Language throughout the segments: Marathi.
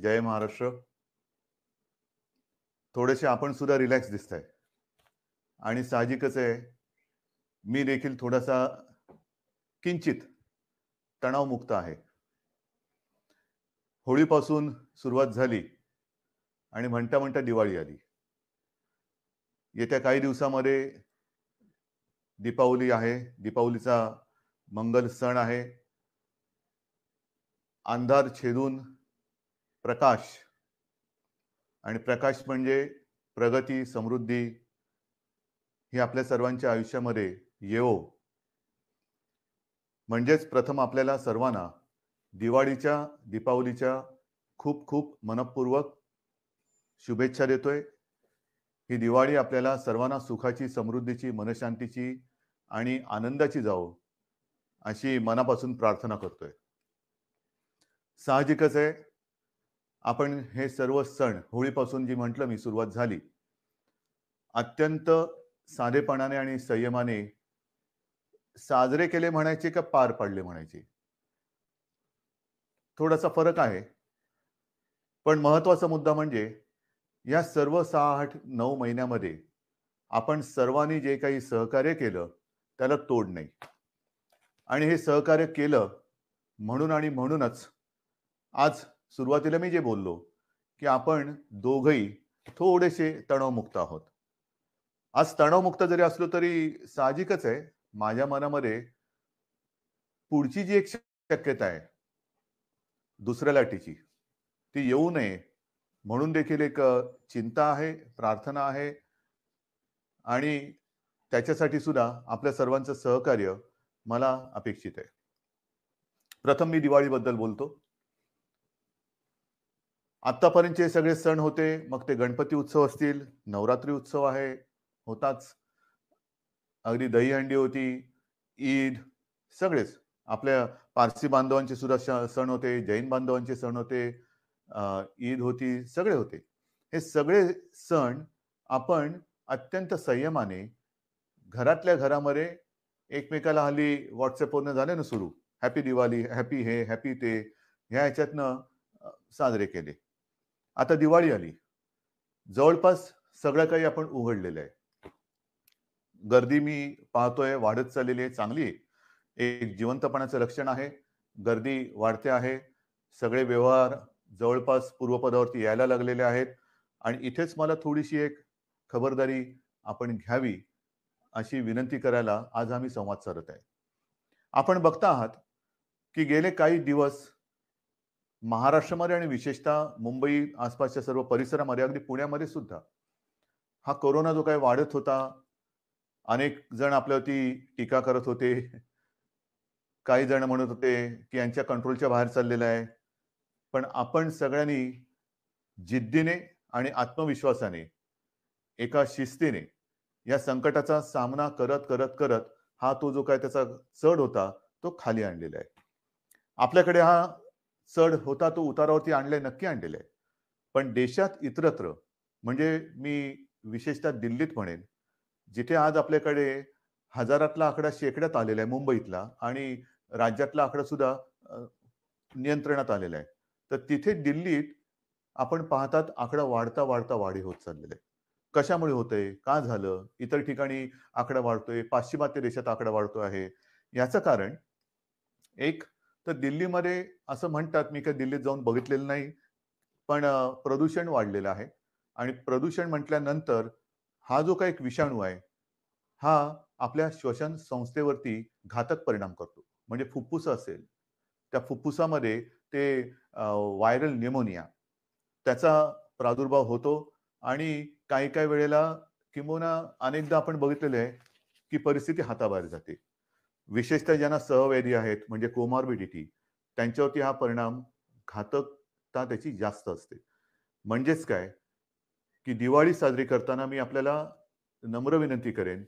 जय महाराष्ट्र. थोडेसे आपण सुद्धा रिलॅक्स दिसताय आणि साहजिकच आहे, मी देखील थोडासा किंचित तणावमुक्त आहे. होळीपासून सुरुवात झाली आणि म्हणता-म्हणता दिवाळी आली. येत्या काही दिवसामध्ये दीपावली आहे. दीपावलीचा मंगल सण आहे. अंधार छेदून प्रकाश आणि प्रकाश म्हणजे प्रगती, समृद्धी ही आपल्या सर्वांच्या आयुष्यामध्ये येवो. म्हणजेच प्रथम आपल्याला सर्वांना दीपावलीच्या खूप खूप मनःपूर्वक शुभेच्छा देतोय. ही दिवाळी आपल्याला सर्वांना सुखाची, समृद्धीची, मनःशांतीची आणि आनंदाची जावो, अशी मनापासून प्रार्थना करतोय. साहजिकच आहे, आपण हे सर्व सण होळीपासून जी म्हटलं मी सुरुवात झाली, अत्यंत साधेपणाने आणि संयमाने साजरे केले म्हणायचे का पार पाडले म्हणायचे? थोडासा फरक आहे. पण महत्त्वाचा मुद्दा म्हणजे या सर्व 6, 8, 9 महिन्यामध्ये आपण सर्वांनी जे काही सहकार्य केलं, त्याला तोड नाही. आणि हे सहकार्य केलं म्हणून आणि म्हणूनच आज सुरुवातीला मी जे बोललो, की आपण दोघंही थोडेसे तणावमुक्त आहोत. आज तणावमुक्त जरी असलो तरी साहजिकच आहे, माझ्या मनामध्ये पुढची जी एक शक्यता आहे, दुसऱ्या लाटेची, ती येऊ नये म्हणून देखील एक चिंता आहे, प्रार्थना आहे आणि त्याच्यासाठी सुद्धा आपल्या सर्वांचं सहकार्य मला अपेक्षित आहे. प्रथम मी दिवाळीबद्दल बोलतो. आत्तापर्यंतचे सगळे सण होते, मग ते गणपती उत्सव असतील, नवरात्री उत्सव आहे, होताच. अगदी दहीहंडी होती, ईद, सगळेच. आपल्या पारसी बांधवांचे सुद्धा सण होते, जैन बांधवांचे सण होते, ईद होती, सगळे होते. हे सगळे सण आपण अत्यंत संयमाने घरातल्या घरामध्ये एकमेकाला हल्ली WhatsAppवरनं झाले ना सुरू. हॅपी दिवाळी, हॅपी हे, हॅपी ते, ह्या ह्याच्यातनं साजरे केले. आता दिवाळी आली. जवळपास सगळं काही आपण उघडलेलं आहे. गर्दी मी पाहतोय वाढत चाललेली आहे, चांगली आहे. एक जिवंतपणाचं लक्षण आहे. गर्दी वाढते आहे. सगळे व्यवहार जवळपास पूर्वपदावरती यायला लागलेले आहेत आणि इथेच मला थोडीशी एक खबरदारी आपण घ्यावी, अशी विनंती करायला आज आम्ही संवाद साधत आहे. आपण बघता आहात, की गेले काही दिवस महाराष्ट्रामध्ये आणि विशेषतः मुंबई आसपासच्या सर्व परिसरामध्ये, अगदी पुण्यामध्ये सुद्धा हा कोरोना जो काही वाढत होता, अनेक जण आपल्यावरती टीका करत होते. काही जण म्हणत होते, की यांच्या कंट्रोलच्या बाहेर चाललेला आहे. पण आपण सगळ्यांनी जिद्दीने आणि आत्मविश्वासाने, एका शिस्तीने या संकटाचा सामना करत हा तो जो काही त्याचा चढ होता, तो खाली आणलेला आहे. आपल्याकडे हा चढ होता तो उतारावरती आणलाय, नक्की आणलेला आहे. पण देशात इतरत्र, म्हणजे मी विशेषतः दिल्लीत म्हणेन, जिथे आज आपल्याकडे हजारातला आकडा शेकड्यात आलेला आहे मुंबईतला आणि राज्यातला आकडा सुद्धा नियंत्रणात आलेला आहे. तर तिथे दिल्लीत आपण पाहतात आकडा वाढता वाढी होत चाललेला आहे. कशामुळे होतंय? का झालं? इतर ठिकाणी आकडा वाढतोय, पाश्चिमात्य देशात आकडा वाढतो आहे. याचं कारण एक तर दिल्लीमध्ये असं म्हणतात, मी काही दिल्लीत जाऊन बघितलेलं नाही, पण प्रदूषण वाढलेलं आहे आणि प्रदूषण म्हटल्यानंतर हा जो काही एक विषाणू आहे, हा आपल्या श्वसन संस्थेवरती घातक परिणाम करतो. म्हणजे फुफ्फुस असेल, त्या फुफ्फुसामध्ये ते व्हायरल न्यूमोनिया त्याचा प्रादुर्भाव होतो आणि काही वेळेला किंबहुना अनेकदा आपण बघितलेलं आहे, की परिस्थिती हाताबाहेर जाते. विशेषतः ज्यांना सहव्याधी आहेत, म्हणजे कोमॉर्बिडिटी, त्यांच्यावरती हा परिणाम, घातकता त्याची जास्त असते. म्हणजेच काय, की दिवाळी साजरी करताना मी आपल्याला नम्र विनंती करेन,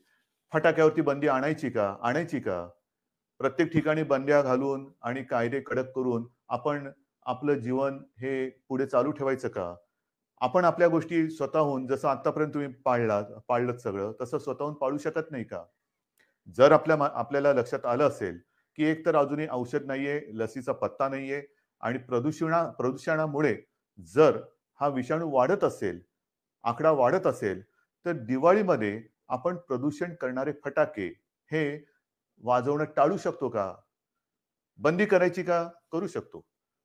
फटाक्यावरती बंदी आणायची का? आणायची का? प्रत्येक ठिकाणी बंद्या घालून आणि कायदे कडक करून आपण आपलं जीवन हे पुढे चालू ठेवायचं का? आपण आपल्या गोष्टी स्वतःहून, जसं आत्तापर्यंत तुम्ही पाळलत सगळं, तसं स्वतःहून पाळू शकत नाही का? जर आपल्याला लक्षात आलं असेल, की एक तर अजूनही औषध नाहीये, लसीचा पत्ता नाहीये आणि प्रदूषणामुळे जर हा विषाणू वाढत असेल, आकडा वाढत असेल, तर दिवाळीमध्ये आपण प्रदूषण करणारे फटाके हे वाजवणं टाळू शकतो का? बंदी करायची का? करू शकतो.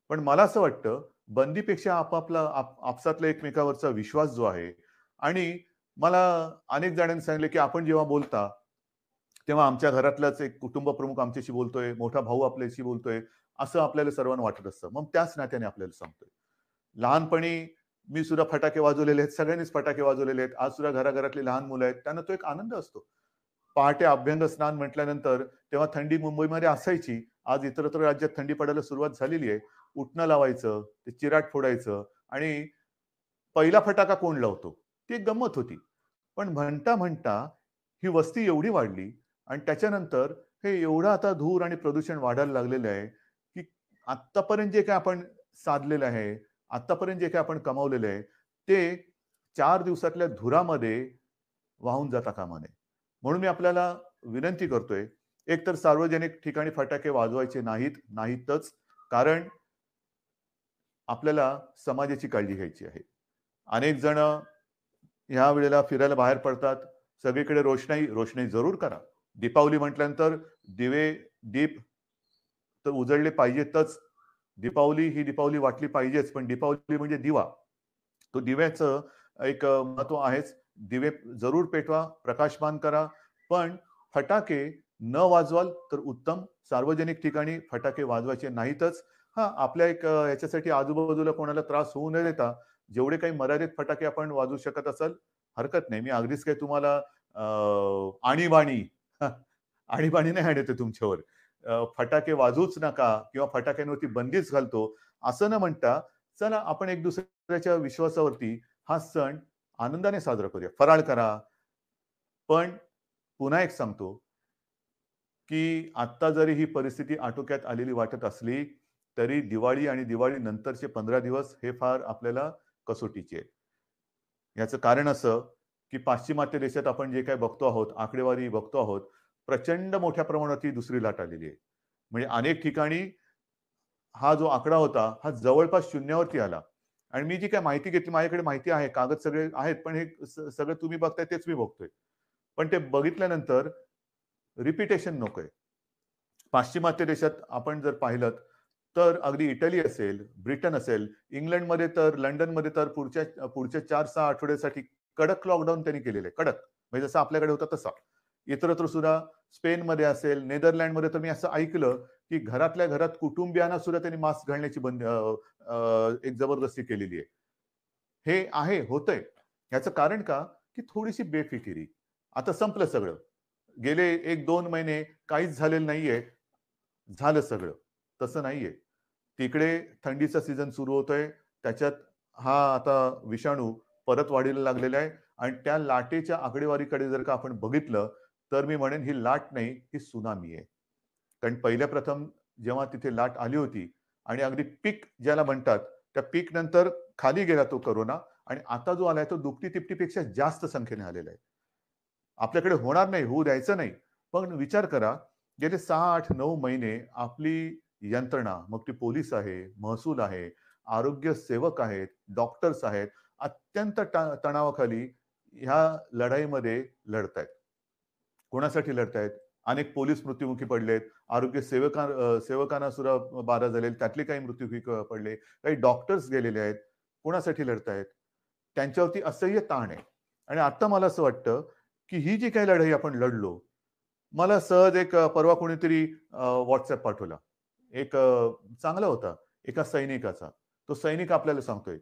पण मला असं वाटतं, बंदीपेक्षा आपसातला एकमेकावरचा विश्वास जो आहे आणि मला अनेक जणांनी सांगितलं, की आपण जेव्हा बोलता, तेव्हा आमच्या घरातलाच एक कुटुंब प्रमुख आमच्याशी बोलतोय, मोठा भाऊ आपल्याशी बोलतोय, असं आपल्याला सर्वांना वाटत असतं. मग त्याच नात्याने आपल्याला सांगतोय. लहानपणी मी सुद्धा फटाके वाजवलेले आहेत. सगळ्यांनीच फटाके वाजवलेले आहेत. आज सुद्धा घराघरातली लहान मुलं आहेत. त्यांना तो एक आनंद असतो. पहाटे अभ्यंग स्नान म्हटल्यानंतर तेव्हा थंडी मुंबईमध्ये असायची. आज इतरत्र राज्यात थंडी पडायला सुरुवात झालेली आहे. उटणं लावायचं, ते चिराट फोडायचं आणि पहिला फटाका कोण लावतो? ती एक गंमत होती. पण म्हणता-म्हणता ही वस्ती एवढी वाढली आणि त्याच्यानंतर हे एवढं आता धूर आणि प्रदूषण वाढायला लागलेलं आहे, की आत्तापर्यंत जे काही आपण साधलेलं आहे, आत्तापर्यंत जे काही आपण कमावलेलं आहे, ते 4 दिवसातल्या धुरामध्ये वाहून जाता कामा नये. म्हणून मी आपल्याला विनंती करतोय, एकतर सार्वजनिक ठिकाणी फटाके वाजवायचे नाहीत, नाहीतच. कारण आपल्याला समाजाची काळजी घ्यायची आहे. अनेक जण ह्या वेळेला फिरायला बाहेर पडतात. सगळीकडे रोषणाई, रोषणाई जरूर करा. दीपावली म्हटल्यानंतर दिवे, दीप तर उजळले पाहिजेतच. दीपावली ही दीपावली वाटली पाहिजेच. पण दीपावली म्हणजे दिवा. तो दिव्याचं एक महत्त्व आहेच. दिवे जरूर पेटवा, प्रकाशमान करा. पण फटाके न वाजवाल तर उत्तम. सार्वजनिक ठिकाणी फटाके वाजवायचे नाहीतच. हां, आपल्या एक ह्याच्यासाठी आजूबाजूला कोणाला त्रास होऊ न देता जेवढे काही मर्यादित फटाके आपण वाजवू शकत असाल, हरकत नाही. मी अगदीच काही तुम्हाला आणीबाणी आणीबाणी नाही आणत आहे तुमच्यावर. फटाके वाजवूच नका किंवा फटाक्यांवरती बंदीच घालतो, असं न म्हणता, चला आपण एक दुसऱ्याच्या विश्वासावरती हा सण आनंदाने साजरा करूया. फराळ करा. पण पुन्हा एक सांगतो, की आत्ता जरी ही परिस्थिती आटोक्यात आलेली वाटत असली, तरी दिवाळी आणि दिवाळी नंतरचे 15 दिवस हे फार आपल्याला कसोटीचे आहेत. याचं कारण असं, की पाश्चिमात्य देशात आपण जे काही बघतो आहोत, आकडेवारी बघतो आहोत, प्रचंड मोठ्या प्रमाणात ही दुसरी लाट आलेली आहे. म्हणजे अनेक ठिकाणी हा जो आकडा होता, हा जवळपास शून्यावरती आला. आणि मी जी काही माहिती घेतली, माझ्याकडे माहिती आहे, कागद सगळे आहेत, पण हे सगळं तुम्ही बघताय तेच मी बघतोय. पण ते बघितल्यानंतर रिपिटेशन नकोय. पाश्चिमात्य देशात आपण जर पाहिलत, तर अगदी इटली असेल, ब्रिटन असेल, इंग्लंडमध्ये तर लंडनमध्ये तर पुढच्या 4-6 आठवड्यासाठी कडक लॉकडाऊन त्यांनी केलेलं आहे. कडक. म्हणजे जसं आपल्याकडे होता तसा. इतरत्र सुद्धा स्पेनमध्ये असेल, नेदरलँडमध्ये तर मी असं ऐकलं, की घरातल्या घरात कुटुंबियांना सुद्धा त्यांनी मास्क घालण्याची एक जबरदस्ती केलेली आहे. हे आहे, होतंय. याचं कारण का? की थोडीशी बेफिकिरी. आता संपलं सगळं. गेले 1-2 महिने काहीच झालेलं नाहीये. झालं सगळं. तसं नाहीये. तिकडे थंडीचा सीझन सुरू होतोय. त्याच्यात हा आता विषाणू परत वाढीला लागलेला आहे आणि त्या लाटेच्या आकडेवारीकडे जर का आपण बघितलं, तर मी म्हणेन ही लाट नाही, ही सुनामी आहे. कारण पहिल्या प्रथम जेव्हा तिथे लाट आली होती आणि अगदी पीक ज्याला म्हणतात, त्या पीक नंतर खाली गेला तो कोरोना आणि आता जो आलाय तो दुपटी-तिपटीपेक्षा जास्त संख्येने आलेला आहे. आपल्याकडे होणार नाही, होऊ द्यायचं नाही. पण विचार करा, गेले 6, 8, 9 महिने आपली यंत्रणा, मग ती पोलीस आहे, महसूल आहे, आरोग्य सेवक आहेत, डॉक्टर्स आहेत, अत्यंत तणावाखाली ह्या लढाईमध्ये लढतायत. कोणासाठी लढतायत? अनेक पोलीस मृत्युमुखी पडलेत. आरोग्य सेवकांना सुद्धा बाधा झालेली, त्यातले काही मृत्युमुखी पडले. काही डॉक्टर्स गेलेले आहेत. कोणासाठी लढतायत? त्यांच्यावरती असह्य ताण आहे. आणि आता मला असं वाटतं, की ही जी काही लढाई आपण लढलो, मला सहज एक परवा कोणीतरी पाठवला. एक चांगला होता, एका सैनिकाचा. तो सैनिक आपल्याला सांगतोय,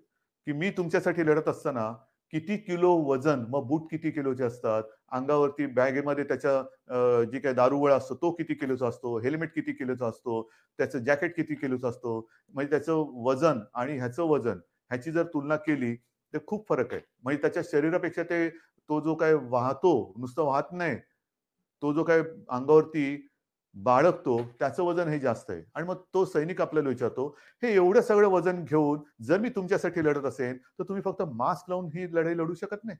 की मी तुमच्यासाठी लढत असताना किती किलो वजन, मग बूट किती किलोचे असतात, अंगावरती बॅगेमध्ये त्याच्या जी काही दारुगोळा असतो, तो किती किलोचा असतो, हेल्मेट किती किलोचा असतो, त्याचं जॅकेट किती किलोचं असतो. म्हणजे त्याचं वजन आणि ह्याचं वजन ह्याची जर तुलना केली, तर खूप फरक आहे. म्हणजे त्याच्या शरीरापेक्षा तो जो काही वाहतो, नुसतं वाहत नाही, तो जो काही अंगावरती बाळगतो, त्याचं वजन हे जास्त आहे. आणि मग तो सैनिक आपल्याला विचारतो, "हे एवढं सगळं वजन घेऊन जर मी तुमच्यासाठी लढत असेन, तर तुम्ही फक्त मास्क लावून ही लढाई लढू शकत नाही?"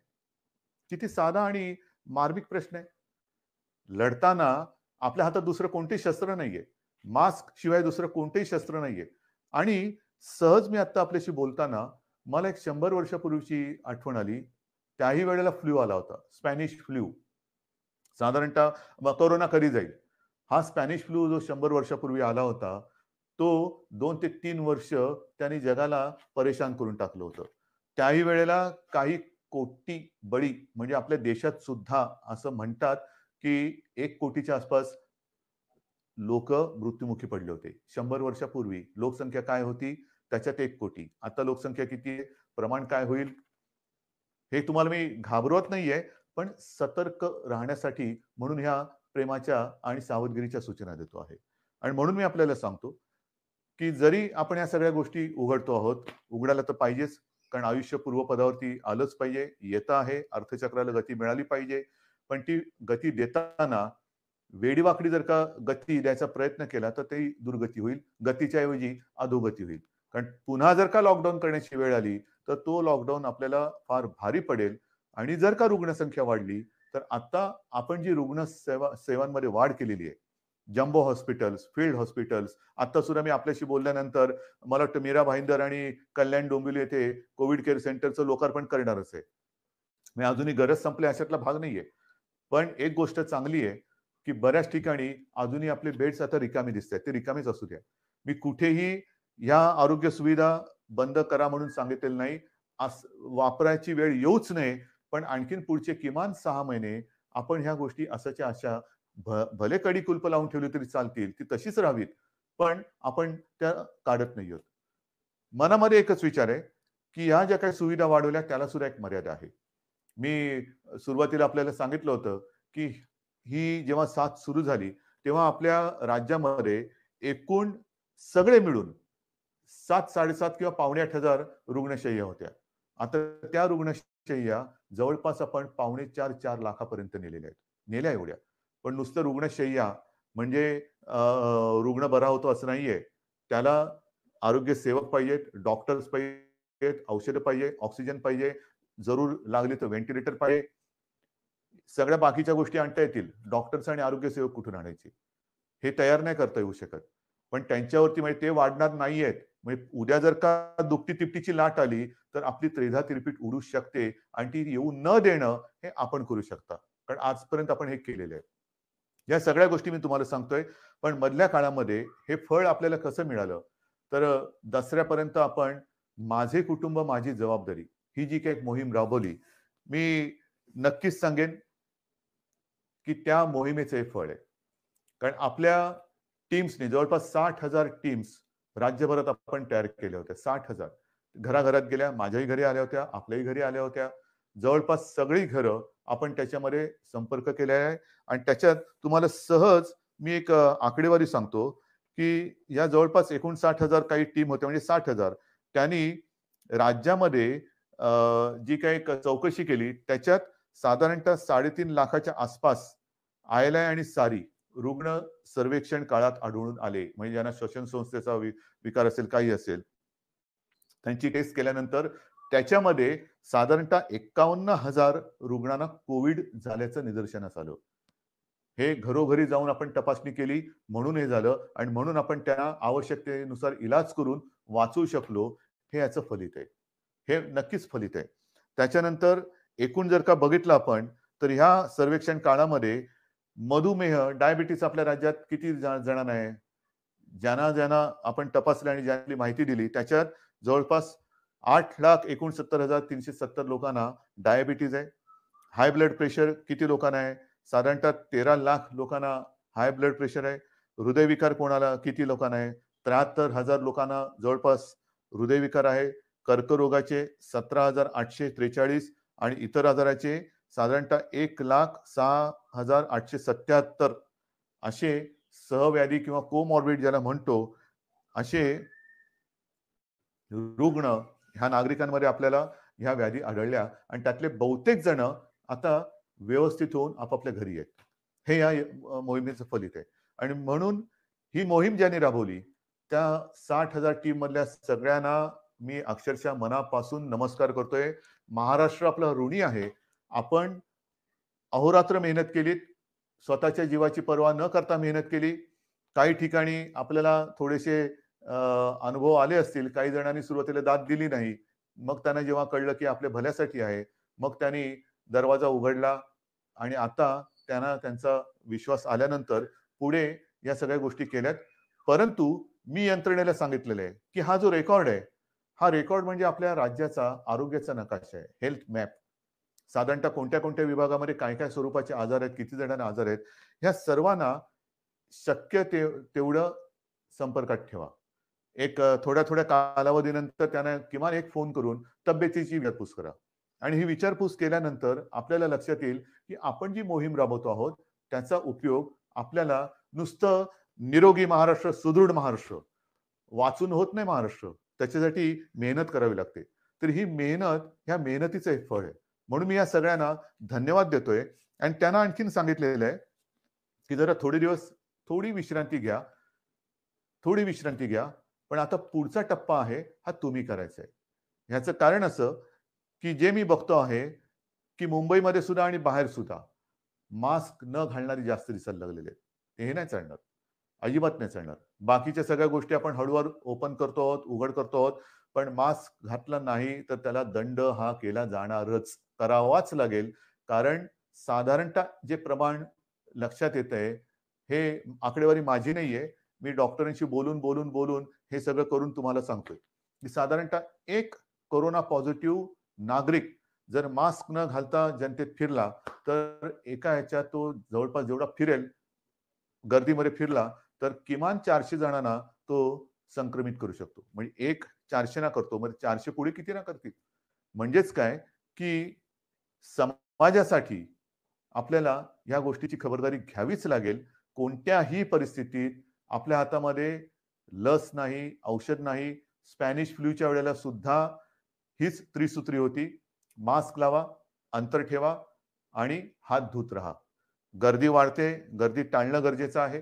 किती साधा आणि मार्मिक प्रश्न आहे. लढताना आपल्या हातात दुसरं कोणतेही शस्त्र नाहीये. मास्क शिवाय दुसरं कोणतेही शस्त्र नाहीये. आणि सहज मी आता आपल्याशी बोलताना मला एक 100 वर्षापूर्वीची आठवण आली. त्याही वेळेला फ्लू आला होता. Spanish flu. साधारणतः कोरोना कधी जाईल? हा स्पॅनिश फ्लू जो 100 वर्षापूर्वी आला होता, तो 2 ते 3 वर्ष त्याने जगाला परेशान करून टाकलं होतं. त्याही वेळेला काही कोटी बळी म्हणजे आपल्या देशात सुद्धा असं म्हणतात, की 1 कोटीच्या आसपास लोकं मृत्युमुखी पडले होते. 100 वर्षापूर्वी लोकसंख्या काय होती? त्याच्यात 1 कोटी. आता लोकसंख्या किती आहे? प्रमाण काय होईल? हे तुम्हाला मी घाबरवत नाहीये, पण सतर्क राहण्यासाठी म्हणून ह्या प्रेमाच्या आणि सावधगिरीच्या सूचना देतो आहे. आणि म्हणून मी आपल्याला सांगतो, की जरी आपण या सगळ्या गोष्टी उघडतो आहोत, उघडायला तर पाहिजेच, कारण आयुष्य पूर्वपदावरती आलंच पाहिजे, येतं आहे, अर्थचक्राला गती मिळाली पाहिजे. पण ती गती देताना वेडीवाकडी जर का गती द्यायचा प्रयत्न केला, तर ती दुर्गती होईल. गतीच्या ऐवजी अधोगती होईल. कारण पुन्हा जर का लॉकडाऊन करण्याची वेळ आली, तर तो लॉकडाऊन आपल्याला फार भारी पडेल आणि जर का रुग्णसंख्या वाढली, तर आता आपण जी सेवांमध्ये वाढ केलेली आहे. जम्बो हॉस्पिटल्स, फील्ड हॉस्पिटल्स, आता सुद्धा मी आपल्याशी बोलल्यानंतर मला वाटतं मीरा भाईंदर आणि कल्याण डोंबिवली येथे कोविड केअर सेंटरचं लोकार्पण करणारच आहे. मी अजूनही गरज संपली अशातला भाग नाहीये. पण एक गोष्ट चांगली आहे, की बऱ्याच ठिकाणी अजूनही आपले बेड्स आता रिकामी दिसतायत. ते रिकामीच असू द्या. मी कुठेही या आरोग्य सुविधा बंद करा म्हणून सांगितलेलं नाही. वापरायची वेळ येऊच नये, पण आणखीन पुढचे किमान 6 महिने आपण ह्या गोष्टी अशाच्या अशा भले कडी कुलप लावून ठेवली तरी चालतील, ती तशीच राहावीत. पण आपण त्या काढत नाही आहोत. मनामध्ये एकच विचार आहे, की ह्या ज्या काही सुविधा वाढवल्या त्याला सुद्धा एक मर्यादा आहे. मी सुरुवातीला आपल्याला सांगितलं होतं, की ही जेव्हा साथ सुरू झाली, तेव्हा आपल्या राज्यामध्ये एकूण सगळे मिळून 7,7,500 किंवा पावणे 8,000 रुग्णशय्या होत्या. आता त्या रुग्णशय्या जवळपास आपण पावणे 4 लाखापर्यंत नेलेल्या आहेत. नेल्या एवढ्या. पण नुसतं रुग्णशय्या म्हणजे रुग्ण बरा होतो असं नाहीये. त्याला आरोग्य सेवक पाहिजेत, डॉक्टर्स पाहिजेत, औषधं पाहिजे, ऑक्सिजन पाहिजे, जरूर लागली तर व्हेंटिलेटर पाहिजे. सगळ्या बाकीच्या गोष्टी आणता येतील. डॉक्टर्स आणि आरोग्य सेवक कुठून आणायचे? हे तयार नाही करता येऊ शकत. पण त्यांच्यावरती म्हणजे ते वाढणार नाहीयेत. म्हणजे उद्या जर का दुपटी-तिपटीची लाट आली, तर आपली त्रेधा तिरपीट उडू शकते आणि ती येऊ न देणं हे आपण करू शकता. कारण आजपर्यंत आपण हे केलेलं आहे. या सगळ्या गोष्टी मी तुम्हाला सांगतोय. पण मधल्या काळामध्ये हे फळ आपल्याला कसं मिळालं? तर दसऱ्यापर्यंत आपण माझे कुटुंब माझी जबाबदारी ही जी काही मोहीम राबवली, मी नक्कीच सांगेन, की त्या मोहिमेचं हे फळ आहे. कारण आपल्या टीम्सनी जवळपास 60,000 टीम्स राज्यभरात आपण तयार केल्या होत्या. 60,000 घराघरात गेल्या, माझ्याही घरी आल्या होत्या, आपल्याही घरी आल्या होत्या. जवळपास सगळी घरं आपण त्याच्यामध्ये संपर्क केलेला आहे आणि त्याच्यात तुम्हाला सहज मी एक आकडेवारी सांगतो, की या जवळपास 59,000 काही टीम होत्या म्हणजे 60,000 त्यांनी राज्यामध्ये जी काही चौकशी केली त्याच्यात साधारणतः 3.5 लाखाच्या आसपास आयलाय आणि सारी रुग्ण सर्वेक्षण काळात आढळून आले. म्हणजे ज्यांना श्वसन संस्थेचा विकार असेल, काही असेल. त्यांची टेस्ट केल्यानंतर त्याच्यामध्ये साधारणतः 51,000 रुग्णांना कोविड झाल्याचं निदर्शनास आलं. हे घरोघरी जाऊन आपण तपासणी केली म्हणून हे झालं आणि म्हणून आपण त्यांना आवश्यकतेनुसार इलाज करून वाचवू शकलो. हे याचं फलित आहे. हे नक्कीच फलित आहे. त्याच्यानंतर एकूण जर का बघितलं आपण, तर ह्या सर्वेक्षण काळामध्ये मधुमेह, डायबिटीज आपल्या राज्यात किती जणांना आहे? ज्यांना आपण तपासलं आणि ज्यांनी माहिती दिली, त्याच्यात जवळपास 8,69,370 लोकांना डायबिटीज आहे. हाय ब्लड प्रेशर किती लोकांना आहे? साधारणतः 13 लाख लोकांना हाय ब्लड प्रेशर आहे. हृदयविकार कोणाला किती लोकांना आहे? 73,000 लोकांना जवळपास हृदयविकार आहे. कर्करोगाचे 17,843 आणि इतर आजाराचे साधारणतः 1,06,877 असे सहव्याधी किंवा कोमॉर्बिड ज्याला म्हणतो, असे रुग्ण ह्या नागरिकांमध्ये आपल्याला ह्या व्याधी आढळल्या आणि त्यातले बहुतेक जण आता व्यवस्थित होऊन आपापल्या घरी आहेत. हे या मोहिमेचं फलित आहे. आणि म्हणून ही मोहीम ज्यांनी राबवली, त्या 60,000 टीम मधल्या सगळ्यांना मी अक्षरशः मनापासून नमस्कार करतोय. महाराष्ट्र आपला ऋणी आहे. आपण अहोरात्र मेहनत केलीत. स्वतःच्या जीवाची पर्वा न करता मेहनत केली. काही ठिकाणी आपल्याला थोडेसे अनुभव आले असतील. काही जणांनी सुरुवातीला दाद दिली नाही. मग त्यांना जेव्हा कळलं की आपल्या भल्यासाठी आहे, मग त्यांनी दरवाजा उघडला आणि आता त्यांना त्यांचा विश्वास आल्यानंतर पुढे या सगळ्या गोष्टी केल्यात. परंतु मी यंत्रणेला सांगितलेलं आहे, की हा जो रेकॉर्ड आहे, हा रेकॉर्ड म्हणजे आपल्या राज्याचा आरोग्याचा नकाशा आहे, हेल्थ मॅप. साधारणतः कोणत्या-कोणत्या विभागामध्ये काय-काय स्वरूपाचे आजार आहेत, किती जणांना आजार आहेत, ह्या सर्वांना शक्य तेवढं संपर्कात ठेवा. एक थोड्या-थोड्या कालावधीनंतर त्यांना किमान एक फोन करून तब्येतीची विचारपूस करा. आणि ही विचारपूस केल्यानंतर आपल्याला लक्षात येईल, की आपण जी मोहीम राबवतो आहोत, त्याचा उपयोग आपल्याला नुसतं निरोगी महाराष्ट्र, सुदृढ महाराष्ट्र वाचून होत नाही महाराष्ट्र. त्याच्यासाठी मेहनत करावी लागते. तर ही मेहनत, ह्या मेहनतीचं एक फळ आहे. म्हणून मी या सगळ्यांना धन्यवाद देतोय आणि त्यांना आणखीन सांगितलेलं आहे, की जरा थोडे दिवस थोडी विश्रांती घ्या. थोडी विश्रांती घ्या. पण आता पुढचा टप्पा आहे, हा तुम्ही करायचा आहे. ह्याचं कारण असं, की जे मी बघतो आहे, की मुंबईमध्ये सुद्धा आणि बाहेर सुद्धा मास्क न घालणारी जास्त दिसायला लागलेले आहेत. हे नाही चालणार. अजिबात नाही चालणार. बाकीच्या सगळ्या गोष्टी आपण हळूवार ओपन करतो आहोत, उघड करतो आहोत. पण मास्क घातला नाही, तर त्याला दंड हा केला जाणारच. करावाच लागेल. कारण साधारणतः जे प्रमाण लक्षात येतंय, हे आकडेवारी माझी नाहीये. मी डॉक्टरांशी बोलून हे सगळं करून तुम्हाला सांगतोय, की साधारणतः एक कोरोना पॉझिटिव्ह नागरिक जर मास्क न घालता जनतेत फिरला, तर एका ह्याच्यात तो जवळपास जेवढा फिरेल, गर्दीमध्ये फिरला, तर किमान 400 जणांना तो संक्रमित करू शकतो. म्हणजे एक 400 ना करतो, म्हणजे 400 पुढे किती ना करतील? म्हणजेच काय, की समाजासाठी आपल्याला ह्या गोष्टीची खबरदारी घ्यावीच लागेल. कोणत्याही परिस्थितीत आपल्या हातामध्ये लस नाही, औषध नाही. स्पॅनिश फ्लूच्या वेळेला सुद्धा हीच त्रिसूत्री होती. मास्क लावा, अंतर ठेवा आणि हात धुत राहा. गर्दी वाढते, गर्दी टाळणं गरजेचं आहे.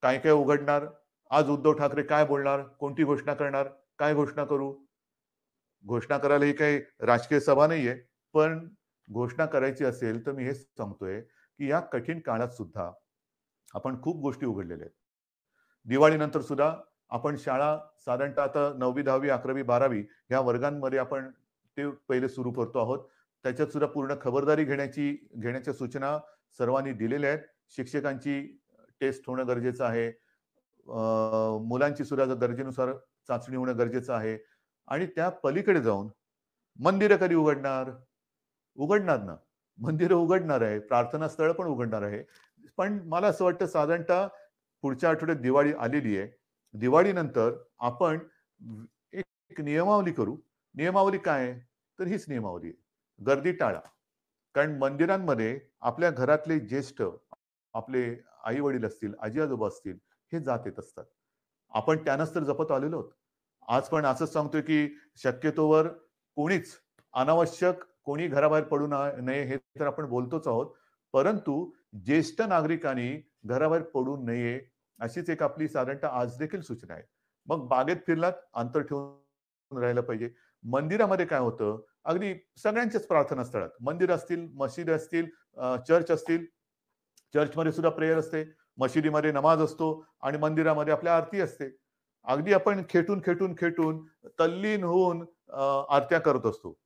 काय-काय उघडणार? आज उद्धव ठाकरे काय बोलणार? कोणती घोषणा करणार? काय घोषणा करू? घोषणा करायला ही काही राजकीय सभा नाहीये. पण घोषणा करायची असेल, तर मी हेच सांगतोय, की या कठीण काळात सुद्धा आपण खूप गोष्टी उघडलेल्या आहेत. दिवाळीनंतर सुद्धा आपण शाळा साधारणतः आता 9वी, 10वी, 11वी, 12वी ह्या वर्गांमध्ये आपण ते पहिले सुरू करतो आहोत. त्याच्यात सुद्धा पूर्ण खबरदारी घेण्याच्या सूचना सर्वांनी दिलेल्या आहेत. शिक्षकांची टेस्ट होणं गरजेचं आहे. मुलांची सुद्धा गरजेनुसार चाचणी होणं गरजेचं आहे. आणि त्या पलीकडे जाऊन मंदिरं कधी उघडणार? उघडणार ना. मंदिरं उघडणार आहे. प्रार्थना स्थळं पण उघडणार आहे. पण मला असं वाटतं साधारणतः पुढच्या आठवड्यात दिवाळी आलेली आहे. दिवाळीनंतर आपण एक नियमावली करू. नियमावली काय आहे? तर हीच नियमावली आहे. गर्दी टाळा. कारण मंदिरांमध्ये आपल्या घरातले ज्येष्ठ, आपले आई-वडील असतील, आजी-आजोबा असतील, हे जात येत असतात. आपण त्यांनाच तर जपत आलेलो आहोत. आज पण असंच सांगतोय, की शक्यतोवर कोणीच अनावश्यक कोणी घराबाहेर पडू नये हे तर आपण बोलतोच आहोत. परंतु ज्येष्ठ नागरिकांनी घराबाहेर पडू नये, अशीच एक आपली साधारणतः आज देखील सूचना आहे. मग बागेत फिरलात, अंतर ठेवून राहायला पाहिजे. मंदिरामध्ये काय होतं, अगदी सगळ्यांच्याच प्रार्थनास्थळात मंदिर असतील, मशीद असतील, चर्च असतील. चर्चमध्ये सुद्धा प्रेयर असते, मशिदीमध्ये नमाज असतो आणि मंदिरामध्ये आपल्या आरती असते. अगदी आपण खेटून तल्लीन होऊन आरत्या करत असतो.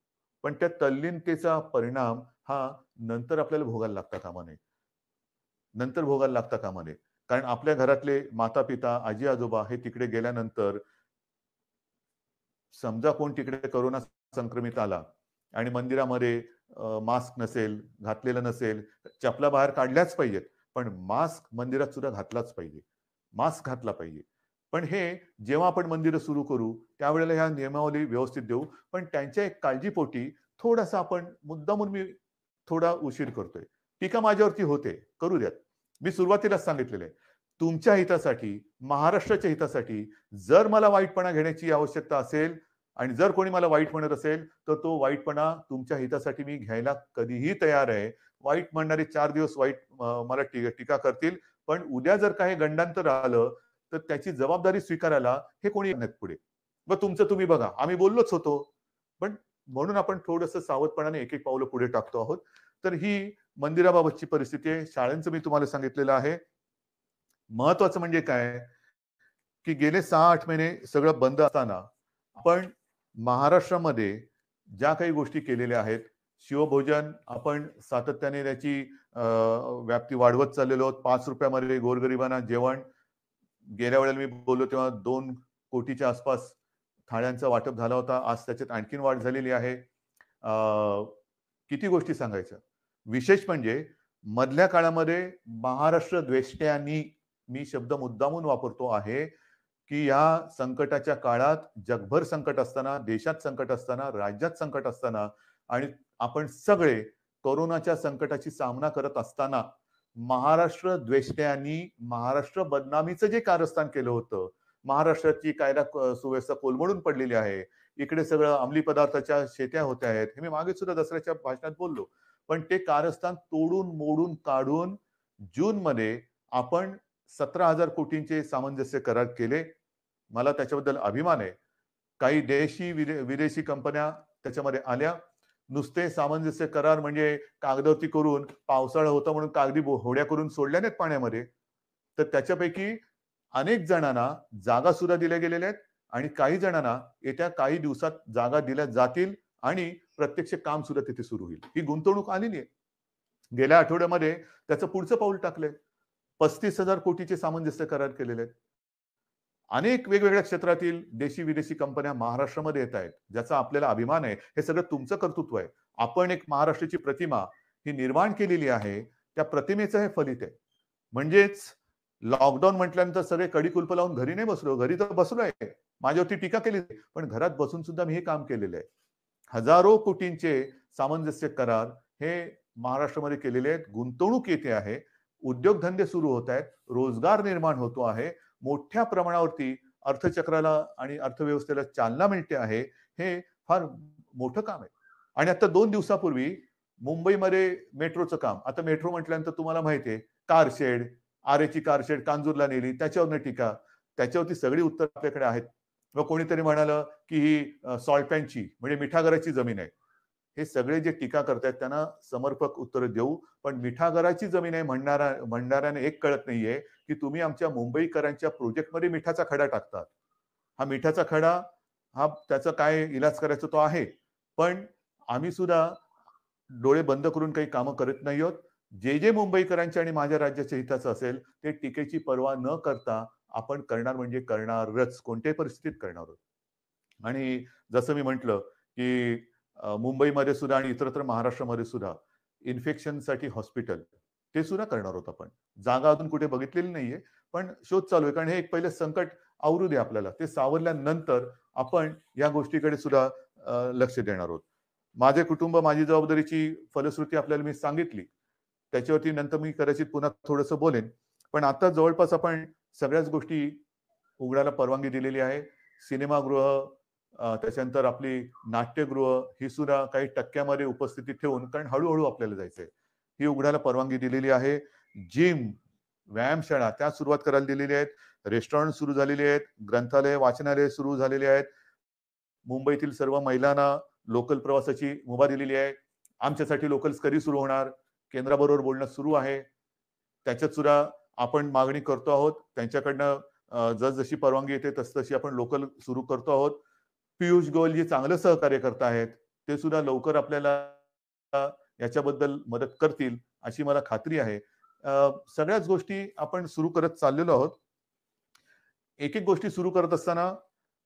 पण त्या तल्लीनतेचा परिणाम हा नंतर आपल्याला भोगायला लागता कामा नये. नंतर भोगायला लागता कामा नये. कारण आपल्या घरातले माता-पिता, आजी-आजोबा हे तिकडे गेल्यानंतर समजा कोण तिकडे कोरोना संक्रमित आला आणि मंदिरामध्ये मास्क नसेल, घातलेलं नसेल, चपला बाहेर काढल्याच पाहिजेत. पण मास्क मंदिरात सुद्धा घातलाच पाहिजे. मास्क घातला पाहिजे. पण हे जेव्हा आपण मंदिरं सुरू करू, त्यावेळेला ह्या नियमावली व्यवस्थित देऊ. पण त्यांच्या एक काळजीपोटी थोडासा आपण मुद्दामून मी थोडा उशीर करतोय. टीका माझ्यावरती होते, करू द्यात. मी सुरुवातीलाच सांगितलेलं आहे. तुमच्या हितासाठी, महाराष्ट्राच्या हितासाठी जर मला वाईटपणा घेण्याची आवश्यकता असेल आणि जर कोणी मला वाईट म्हणत असेल, तर तो वाईटपणा तुमच्या हितासाठी मी घ्यायला कधीही तयार आहे. वाईट म्हणणारे 4 दिवस मला टीका करतील. पण उद्या जर काही गंडांतर आलं, तर त्याची जबाबदारी स्वीकारायला हे कोणी येत पुढे. मग तुमचं तुम्ही बघा. आम्ही बोललोच होतो. पण म्हणून आपण थोडंसं सावधपणाने एक-एक पावलं पुढे टाकतो आहोत. तर ही मंदिराबाबतची परिस्थिती आहे. शाळांचं मी तुम्हाला सांगितलेलं आहे. महत्वाचं म्हणजे काय, की गेले 6-8 महिने सगळं बंद असताना आपण महाराष्ट्रामध्ये ज्या काही गोष्टी केलेल्या आहेत, शिवभोजन आपण सातत्याने त्याची व्याप्ती वाढवत चाललेलो आहोत. ₹5 गोरगरिबांना जेवण. गेल्या वेळेला मी बोललो तेव्हा 2 कोटीच्या आसपास थाळ्यांचं वाटप झाला होता. आज त्याच्यात आणखीन वाढ झालेली आहे. अ, किती गोष्टी सांगायच्या. विशेष म्हणजे मधल्या काळामध्ये महाराष्ट्र द्वेष्ट्यांनी, मी शब्द मुद्दामून वापरतो आहे, की या संकटाच्या काळात जगभर संकट असताना, देशात संकट असताना, राज्यात संकट असताना आणि आपण सगळे कोरोनाच्या संकटाची सामना करत असताना महाराष्ट्र द्वेष्ट्यांनी महाराष्ट्र बदनामीचं जे कारस्थान केलं होतं, महाराष्ट्राची कायदा सुव्यवस्था कोलमडून पडलेली आहे. इकडे सगळं अंमली पदार्थाच्या शेत्या होत्या आहेत. हे मी मागे सुद्धा दसऱ्याच्या भाषणात बोललो. पण ते कारस्थान तोडून, मोडून, काढून जूनमध्ये आपण 17,000 कोटींचे सामंजस्य करार केले. मला त्याच्याबद्दल अभिमान आहे. काही विदेशी कंपन्या त्याच्यामध्ये आल्या. नुसते सामंजस्य करार म्हणजे कागदावरती करून पावसाळा होता म्हणून कागदी होड्या करून सोडल्या नाहीत पाण्यामध्ये. तर त्याच्यापैकी अनेक जणांना जागा सुद्धा दिल्या गेलेल्या आहेत आणि काही जणांना येत्या काही दिवसात जागा दिल्या जातील आणि प्रत्यक्ष काम सुद्धा तिथे सुरू होईल. ही गुंतवणूक आलेली आहे. गेल्या आठवड्यामध्ये त्याचं पुढचं पाऊल टाकलंय. 35,000 कोटीचे सामंजस्य करार केलेले आहेत. अनेक वेगवेगळ्या क्षेत्रातील देशी विदेशी कंपन्या महाराष्ट्रामध्ये येत आहेत, ज्याचा आपल्याला अभिमान आहे. हे सगळं तुमचं कर्तृत्व आहे. आपण एक महाराष्ट्राची प्रतिमा ही निर्माण केलेली आहे. त्या प्रतिमेचं हे फलित आहे. म्हणजेच लॉकडाऊन म्हटल्यानंतर सगळे कडी कुलप लावून घरी नाही बसलो. घरी तर बसलो आहे. माझ्यावरती टीका केली, पण घरात बसून सुद्धा मी हे काम केलेलं आहे. हजारो कोटींचे सामंजस्य करार हे महाराष्ट्रामध्ये केलेले आहेत. गुंतवणूक येते आहे. उद्योगधंदे सुरू होत आहेत. रोजगार निर्माण होतो आहे. मोठ्या प्रमाणावरती अर्थचक्राला आणि अर्थव्यवस्थेला चालना मिळते आहे. हे फार मोठं काम आहे. आणि आता 2 दिवसापूर्वी मुंबईमध्ये मेट्रोचं काम. आता मेट्रो म्हटल्यानंतर तुम्हाला माहिती आहे, कारशेड, आरेची कारशेड कांजूरला नेली, त्याच्यावरनं टीका. त्याच्यावरती सगळी उत्तर आपल्याकडे आहेत. मग कोणीतरी म्हणालं, की ही सॉल्टॅनची म्हणजे मिठागराची जमीन आहे. हे सगळे जे टीका करतायत त्यांना समर्पक उत्तर देऊ. पण मिठागराची जमीन आहे म्हणणाऱ्याने एक कळत नाहीये, की तुम्ही आमच्या मुंबईकरांच्या प्रोजेक्टमध्ये मिठाचा खडा टाकतात. हा मिठाचा खडा, हा त्याचा काय इलाज करायचा तो आहे. पण आम्ही सुद्धा डोळे बंद करून काही कामं करत नाही आहोत. जे मुंबईकरांच्या आणि माझ्या राज्याच्या हिताचं असेल, ते टीकेची पर्वा न करता आपण करणार म्हणजे करणारच. कोणत्याही परिस्थितीत करणार आहोत. आणि जसं मी म्हटलं, की मुंबईमध्ये सुद्धा आणि इतरत्र महाराष्ट्रामध्ये सुद्धा इन्फेक्शनसाठी हॉस्पिटल ते सुद्धा करणार आहोत आपण. जागा अजून कुठे बघितलेली नाहीये, पण शोध चालू आहे. कारण हे एक पहिलं संकट आवरू दे आपल्याला. ते सावरल्यानंतर आपण या गोष्टीकडे सुद्धा लक्ष देणार आहोत. माझे कुटुंब, माझी जबाबदारीची फलश्रुती आपल्याला मी सांगितली. त्याच्यावरती नंतर मी कदाचित पुन्हा थोडंसं बोलेन. पण आता जवळपास आपण सगळ्याच गोष्टी उघडायला परवानगी दिलेली आहे. सिनेमागृह, त्याच्यानंतर आपली नाट्यगृह ही सुद्धा काही टक्क्यामध्ये उपस्थिती ठेवून, कारण हळू आपल्याला जायचंय. ही उघडायला परवानगी दिलेली आहे. जिम, व्यायामशाळा त्या सुरुवात करायला दिलेली आहेत. रेस्टॉरंट सुरू झालेली आहेत. ग्रंथालय, वाचनालय सुरू झालेली आहेत. मुंबईतील सर्व महिलांना लोकल प्रवासाची मुभा दिलेली आहे. आमच्यासाठी लोकल्स कधी सुरू होणार? केंद्राबरोबर बोलणं सुरू आहे. त्याच्यात सुद्धा आपण मागणी करतो आहोत. त्यांच्याकडनं जसजशी परवानगी येते तसतशी आपण लोकल सुरू करतो आहोत. पियुष गोयल जे चांगलं सहकार्य करत आहेत, ते सुद्धा लवकर आपल्याला याच्याबद्दल मदत करतील अशी मला खात्री आहे. सगळ्याच गोष्टी आपण सुरू करत चाललेलो आहोत. एक गोष्टी सुरू करत असताना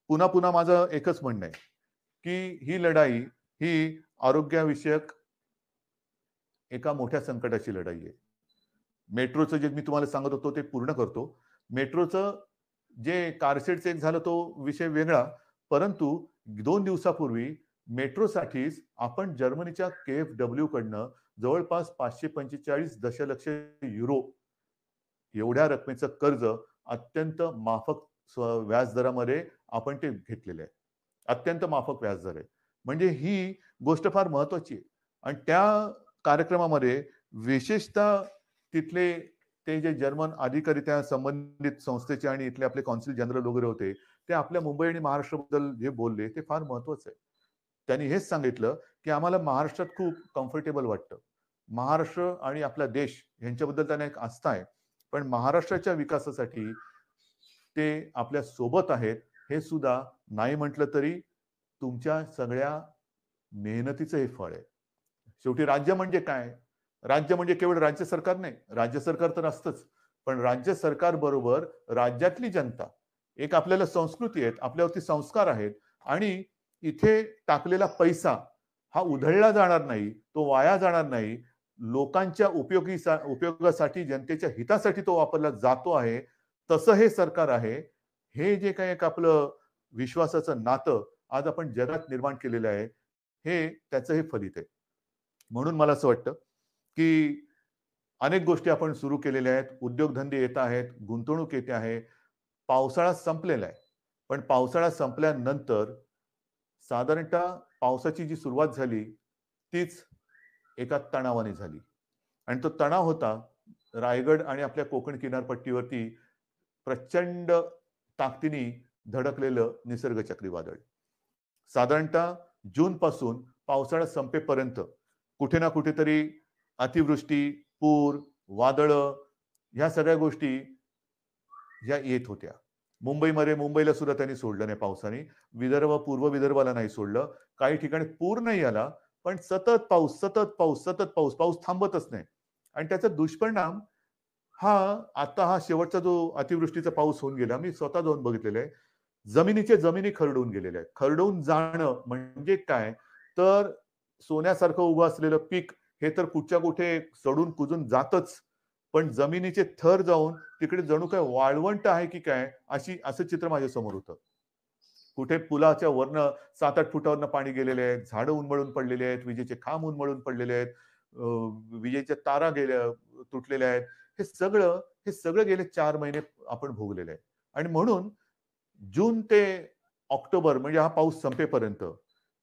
पुन्हा माझं एकच म्हणणं आहे, की ही लढाई ही आरोग्यविषयक एका मोठ्या संकटाची लढाई आहे. मेट्रोचं जे मी तुम्हाला सांगत होतो ते पूर्ण करतो. मेट्रोचं जे कारशेडचं एक झालं तो विषय वेगळा. परंतु 2 दिवसापूर्वी मेट्रोसाठीच आपण जर्मनीच्या KfW कडनं जवळपास 545 दशलक्ष युरो एवढ्या रकमेचं कर्ज अत्यंत माफक व्याजदरामध्ये आपण ते घेतलेलं आहे. अत्यंत माफक व्याजदर आहे. म्हणजे ही गोष्ट फार महत्वाची आहे. आणि त्या कार्यक्रमामध्ये विशेषतः तिथले ते जे जर्मन अधिकारी त्या संबंधित संस्थेचे आणि इथले आपले कॉन्sul जनरल वगैरे होते, ते आपल्या मुंबई आणि महाराष्ट्राबद्दल जे बोलले ते फार महत्वाचं आहे. त्यांनी हेच सांगितलं, की आम्हाला महाराष्ट्रात खूप कम्फर्टेबल वाटतं. महाराष्ट्र आणि आपला देश यांच्याबद्दल त्यांना एक आस्था आहे. पण महाराष्ट्राच्या विकासासाठी ते आपल्या सोबत आहेत. हे सुद्धा नाही म्हटलं तरी तुमच्या सगळ्या मेहनतीचं हे फळ आहे. शेवटी राज्य म्हणजे काय? राज्य म्हणजे केवळ राज्य सरकार नाही. राज्य सरकार तर असतंच. पण राज्य सरकार बरोबर राज्यातली जनता, एक आपल्याला संस्कृती आहे, आपल्यावरती संस्कार आहेत आणि इथे टाकलेला पैसा हा उधळला जाणार नाही, तो वाया जाणार नाही. लोकांच्या उपयोगासाठी, जनतेच्या हितासाठी तो वापरला जातो आहे. तसं हे सरकार आहे. हे जे काही एक आपलं विश्वासाचं नातं आज आपण जगात निर्माण केलेलं आहे, हे त्याचं हे फलित आहे. म्हणून मला असं वाटतं, की अनेक गोष्टी आपण सुरू केलेल्या आहेत. उद्योगधंदे येत आहेत, गुंतवणूक येते आहे. पावसाळा संपलेला आहे. पण पावसाळा संपल्यानंतर साधारणतः पावसाची जी सुरुवात झाली, तीच एका तणावाने झाली. आणि तो तणाव होता रायगड आणि आपल्या कोकण किनारपट्टीवरती प्रचंड ताकदीने धडकलेलं निसर्ग चक्रीवादळ. साधारणतः जूनपासून पावसाळा संपेपर्यंत कुठे ना कुठेतरी अतिवृष्टी, पूर, वादळं ह्या सगळ्या गोष्टी ज्या येत होत्या. मुंबईला सुद्धा त्यांनी सोडलं नाही पावसाने. पूर्व विदर्भाला नाही सोडलं. काही ठिकाणी पूर नाही आला, पण सतत पाऊस, सतत पाऊस, सतत पाऊस. पाऊस थांबतच नाही. आणि त्याचा दुष्परिणाम हा आता हा शेवटचा जो अतिवृष्टीचा पाऊस होऊन गेला, मी स्वतः जाऊन बघितलेलं आहे. जमिनी खरडून गेलेल्या आहेत. खरडून जाणं म्हणजे काय? तर सोन्यासारखं उभं असलेलं पीक हे तर कुठच्या कुठे सडून कुजून जातच. पण जमिनीचे थर जाऊन तिकडे जणू काय वाळवंट आहे की काय असं चित्र माझ्या समोर होतं. कुठे पुलाच्या वरनं 7-8 फुटावरनं पाणी गेलेले आहेत, झाडं उन्मळून पडलेले आहेत, विजेचे खांब उन्मळून पडलेले आहेत, विजेच्या तारा तुटलेल्या आहेत. हे सगळं गेले 4 महिने आपण भोगलेलं आहे. आणि म्हणून जून ते ऑक्टोबर म्हणजे हा पाऊस संपेपर्यंत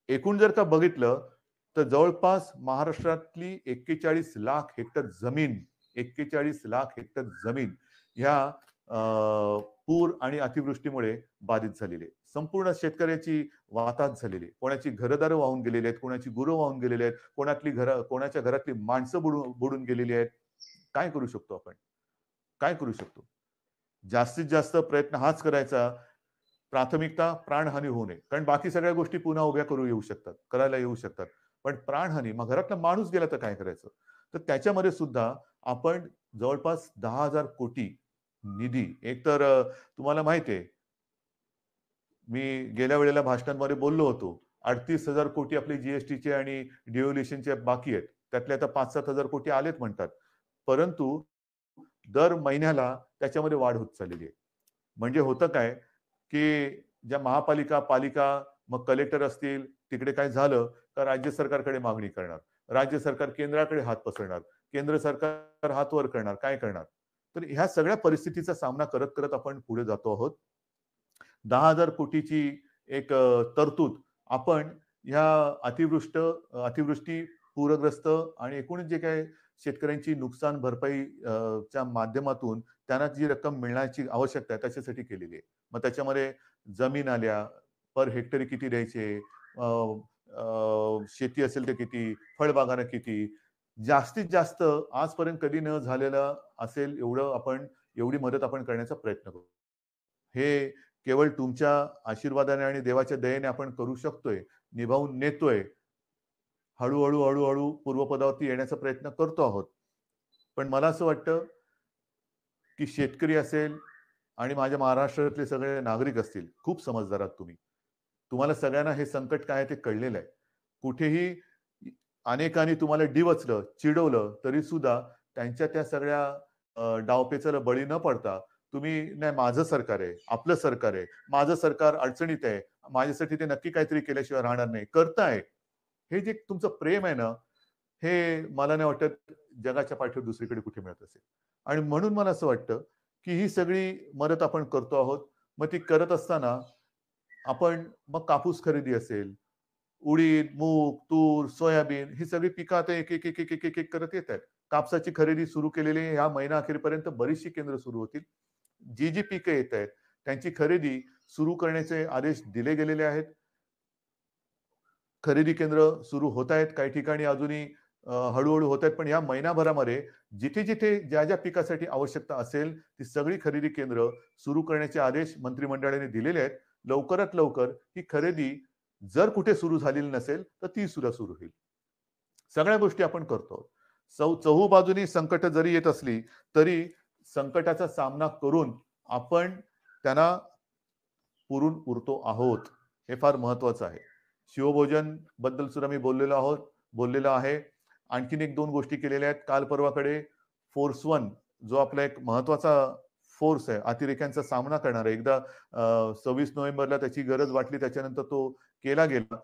एकूण जर का बघितलं, तर जवळपास महाराष्ट्रातली 41 लाख हेक्टर जमीन 41 लाख हेक्टर जमीन ह्या पूर आणि अतिवृष्टीमुळे बाधित झालेली आहे. संपूर्ण शेतकऱ्याची वाताहत झालेली आहे. कोणाची घरदारं वाहून गेलेली आहेत, कोणाची गुरं वाहून गेलेली आहेत, कोणाच्या घरातली माणसं बुडून गेलेली आहेत. काय करू शकतो आपण? काय करू शकतो? जास्तीत जास्त प्रयत्न हाच करायचा, प्राथमिकता प्राणहानी होऊ नये. कारण बाकी सगळ्या गोष्टी पुन्हा उभ्या करायला येऊ शकतात. पण प्राणहानी, मग घरातला माणूस गेला तर काय करायचं? तर त्याच्यामध्ये सुद्धा आपण जवळपास 10,000 कोटी निधी एकतर तुम्हाला माहिती आहे, मी गेल्या वेळेला भाषणांमध्ये बोललो होतो. 38,000 कोटी आपले जीएसटीचे आणि डिव्हॅल्युएशनचे बाकी आहेत. त्यातले आता 5,000-7,000 कोटी आलेत म्हणतात. परंतु दर महिन्याला त्याच्यामध्ये वाढ होत चाललेली आहे. म्हणजे होतं काय, की ज्या महापालिका, पालिका, मग कलेक्टर असतील, तिकडे काय झालं का राज्य सरकारकडे मागणी करणार. राज्य सरकार केंद्राकडे हात पसरणार. केंद्र सरकार हात वर करणार. काय करणार? तर ह्या सगळ्या परिस्थितीचा सामना करत आपण पुढे जातो आहोत. 10,000 कोटीची एक तरतूद आपण ह्या अतिवृष्टी, पूरग्रस्त आणि एकूणच जे काही शेतकऱ्यांची नुकसान भरपाई च्या माध्यमातून त्यांना जी रक्कम मिळण्याची आवश्यकता आहे त्याच्यासाठी केलेली आहे. मग त्याच्यामध्ये जमीन आल्या, पर हेक्टरी किती द्यायचे, अ, शेती असेल तर किती, फळबागांना किती, जास्तीत जास्त आजपर्यंत कधी न झालेलं असेल एवढी मदत आपण करण्याचा प्रयत्न करू. हे केवळ तुमच्या आशीर्वादाने आणि देवाच्या दयेने आपण करू शकतोय, निभावून नेतोय. हळू-हळू पूर्वपदावरती येण्याचा प्रयत्न करतो आहोत. पण मला असं वाटतं, की शेतकरी असेल आणि माझ्या महाराष्ट्रातले सगळे नागरिक असतील, खूप समजदार आहात तुम्ही. तुम्हाला सगळ्यांना हे संकट काय आहे ते कळलेलं आहे. कुठेही अनेकांनी तुम्हाला डिवचलं, चिडवलं, तरी सुद्धा त्यांच्या त्या सगळ्या डावपेचाला बळी न पडता तुम्ही नाही माझं सरकार आहे, आपलं सरकार आहे, माझं सरकार अडचणीत आहे, माझ्यासाठी ते नक्की काहीतरी केल्याशिवाय राहणार नाही, करताय. हे जे तुमचं प्रेम आहे ना, हे मला नाही वाटत जगाच्या पाठीवर दुसरीकडे कुठे मिळत असेल. आणि म्हणून मला असं वाटतं, की ही सगळी मदत आपण करतो आहोत. मग ती करत असताना आपण मग कापूस खरेदी असेल, उडीद, मूग, तूर, सोयाबीन ही सगळी पिकं आता एक करत येत आहेत. कापसाची खरेदी सुरू केलेली ह्या महिना अखेरपर्यंत बरीचशी केंद्र सुरू होतील. जी पिकं येत आहेत, त्यांची खरेदी सुरू करण्याचे आदेश दिले गेलेले आहेत. खरेदी केंद्र सुरू होत आहेत. काही ठिकाणी अजूनही हळू-हळू होत आहेत. पण या महिनाभरामध्ये जिथे-जिथे ज्या पिकासाठी आवश्यकता असेल, ती सगळी खरेदी केंद्र सुरू करण्याचे आदेश मंत्रिमंडळाने दिलेले आहेत. लवकरात लवकर ही खरेदी जर कुठे सुरू झालेली नसेल तर ती सुद्धा सुरू होईल. सगळ्या गोष्टी आपण करतो. चहूबाजूनी संकट जरी येत असली तरी संकटाचा सामना करून आपण त्यांना पुरून उरतो आहोत. हे फार महत्वाचं आहे. शिवभोजन बद्दल सुद्धा मी बोललेलो आहे. आणखीन एक दोन गोष्टी केलेल्या आहेत. काल परवाकडे फोर्स वन जो आपला एक महत्वाचा फोर्स आहे, अतिरेक्यांचा सामना करणारा, एकदा 26 नोव्हेंबरला त्याची गरज वाटली, त्याच्यानंतर तो केला गेला.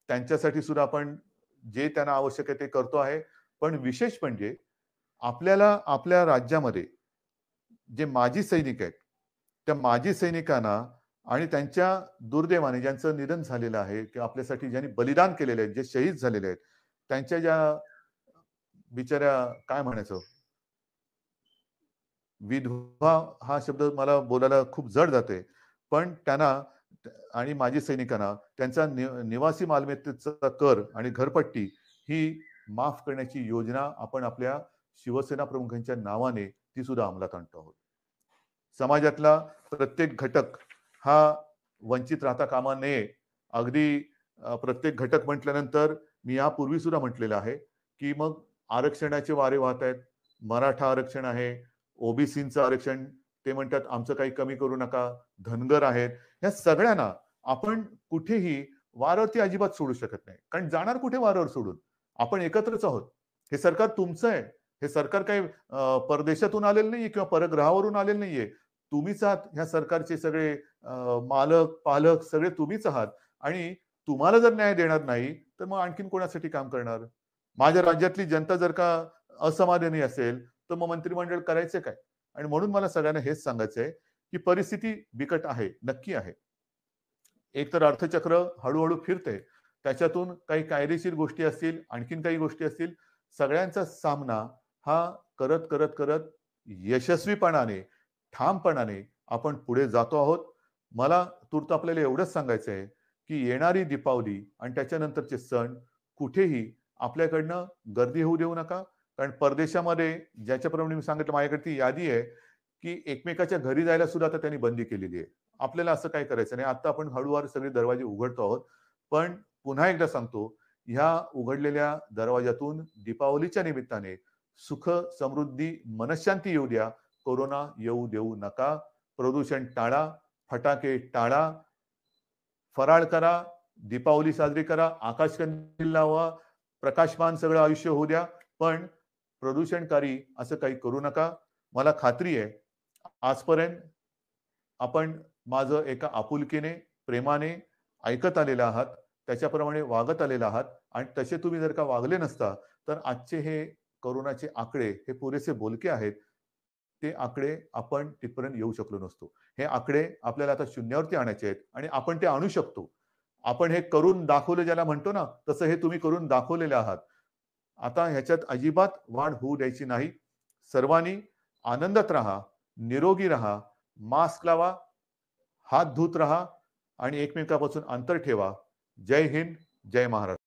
त्यांच्यासाठी सुद्धा आपण जे त्यांना आवश्यक आहे ते करतो आहे. पण विशेष म्हणजे आपल्याला आपल्या राज्यामध्ये जे माजी सैनिक आहेत, त्या माजी सैनिकांना आणि त्यांच्या दुर्दैवाने ज्यांचं निधन झालेलं आहे किंवा आपल्यासाठी ज्यांनी बलिदान केलेले आहेत, जे शहीद झालेले आहेत, त्यांच्या ज्या बिचाऱ्या काय म्हणायचं, विधवा हा शब्द मला बोलायला खूप जड जाते, पण त्यांना आणि माजी सैनिकांना त्यांचा निवासी मालमत्तेचा कर आणि घरपट्टी ही माफ करण्याची योजना आपण आपल्या शिवसेना प्रमुखांच्या नावाने ती सुद्धा अंमलात आणतो आहोत. समाजातला प्रत्येक घटक हा वंचित राहता कामा नये. अगदी प्रत्येक घटक म्हटल्यानंतर मी यापूर्वी सुद्धा म्हटलेलं आहे की मग आरक्षणाचे वारे वाहत आहेत. मराठा आरक्षण आहे, ओबीसीचं आरक्षण, ते म्हणतात आमचं काही कमी करू नका, धनगर आहेत, या सगळ्यांना आपण कुठेही वारावरती अजिबात सोडू शकत नाही. कारण जाणार कुठे वारावर सोडून? आपण एकत्रच आहोत. हे सरकार तुमचं आहे. हे सरकार काही परदेशातून आलेलं नाहीये किंवा परग्रहावरून आलेलं नाहीये. तुम्हीच आहात ह्या सरकारचे सगळे मालक, पालक सगळे तुम्हीच आहात. आणि तुम्हाला जर न्याय देणार नाही, तर मग आणखीन कोणासाठी काम करणार? माझ्या राज्यातली जनता जर का असमाधानी असेल, तर मग मंत्रिमंडळ करायचे काय? आणि म्हणून मला सगळ्यांना हेच सांगायचं आहे, की परिस्थिती बिकट आहे, नक्की आहे. एक तर अर्थचक्र हळूहळू फिरते. त्याच्यातून काही कायदेशीर गोष्टी असतील, आणखीन काही गोष्टी असतील, सगळ्यांचा सामना हा करत, करत, करत यशस्वीपणाने, ठामपणाने आपण पुढे जातो आहोत. मला तूर्त आपल्याला एवढंच सांगायचं आहे, की येणारी दीपावली आणि त्याच्यानंतरचे सण कुठेही आपल्याकडनं गर्दी होऊ देऊ नका. कारण परदेशामध्ये ज्याच्याप्रमाणे मी सांगितलं, माझ्याकडे ती यादी आहे, की एकमेकाच्या घरी जायला सुद्धा आता त्यांनी बंदी केलेली आहे. आपल्याला असं काही करायचं नाही. आता आपण हळूवार सगळे दरवाजे उघडतो आहोत. पण पुन्हा एकदा सांगतो, ह्या उघडलेल्या दरवाजातून दीपावलीच्या निमित्ताने सुख, समृद्धी, मनःशांती येऊ द्या. कोरोना येऊ देऊ नका. प्रदूषण टाळा, फटाके टाळा, फराळ करा, दीपावली साजरी करा, आकाशकंदील लावा, प्रकाशमान सगळं आयुष्य होऊ द्या. पण प्रदूषणकारी असं काही करू नका. मला खात्री आहे, आजपर्यंत आपण माझं एका आपुलकीने, प्रेमाने ऐकत आलेला आहात. त्याच्याप्रमाणे वागत आलेला आहात आणि तसे तुम्ही जर का वागले नसता, तर आजचे हे कोरोनाचे आकडे हे पुरेसे बोलके आहेत. ते आकडे आपण तिथपर्यंत येऊ शकलो नसतो. हे आकडे आपल्याला आता शून्यावरती आणायचे आहेत आणि आपण ते आणू शकतो. आपण हे करून दाखवलं ज्याला म्हणतो ना, तसं हे तुम्ही करून दाखवलेले आहात. आता ह्याच्यात अजिबात वाढ होऊ द्यायची नाही. सर्वांनी आनंदात राहा, निरोगी राहा, मास्क लावा, हात धुत राहा आणि एकमेकांपासून अंतर ठेवा. जय हिंद, जय महाराष्ट्र.